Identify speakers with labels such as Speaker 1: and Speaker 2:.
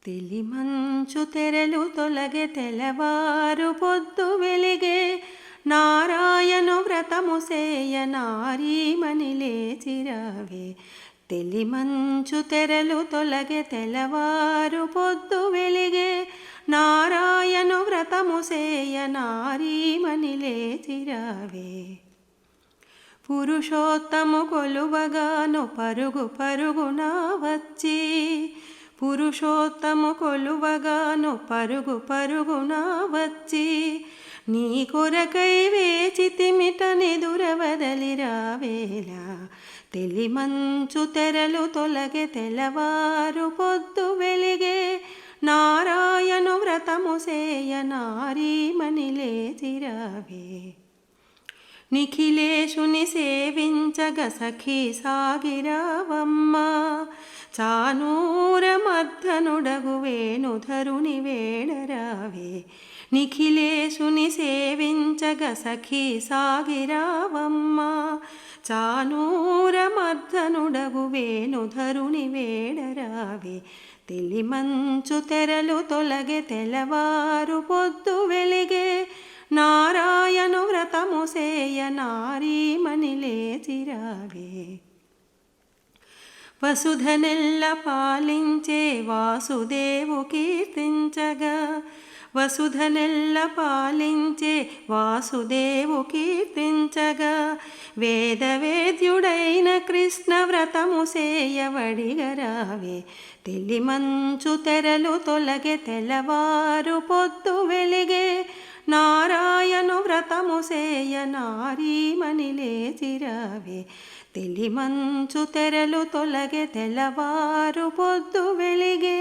Speaker 1: తెలిమంచు తెరలు తొలగే తెలవారు పొద్దు వెలిగే నారాయణు వ్రతము సేయ నారీమణి లేచిరావే. తెలిమంచు తెరలు తొలగే తెలవారు పొద్దు వెలిగే నారాయణు వ్రతము సేయ నారీమణి లేచిరావే. పురుషోత్తము కొలువగాను పరుగు పరుగున వచ్చి పురుషోత్తము కొలువగాను పరుగు పరుగున వచ్చి నీ కొరకై వేచితిమిట నిదురవదలి రావేలా. తెలిమంచు తెరలు తొలగే తెలవారు పొద్దు వెలిగే నారాయణు వ్రతము సేయ నారీమణి లేచిరావే. నిఖిలేశుని సేవించగ సఖీ సాగిరావమ్మ చానూర మర్ధనుడగు వేణుధరుని వేడరావే. నిఖిలేశుని సేవించగ సఖీ సాగిరావమ్మ చానూర మర్ధనుడగు వేణుధరుని వేడరావే. తెలిమంచు తెరలు తొలగే తెలవారు పొద్దు వెలిగే నారాయణు వ్రతము సేయ నారీమణి లేచిరావే. వసుధనెల్ల పాలించే వాసుదేవు కీర్తించగా వసుధనెల్ల పాలించే వాసుదేవు కీర్తించగా వేదవేద్యుడైన కృష్ణ వ్రతము సేయవడిగరావే. తెలిమంచు తెరలు తొలగే తెలవారు పొద్దు వెలిగే నారాయణు వ్రతము సేయ నారీమణి లేచిరావే. తెలిమంచు తెరలు తొలగే తెలవారు పొద్దు వెలిగే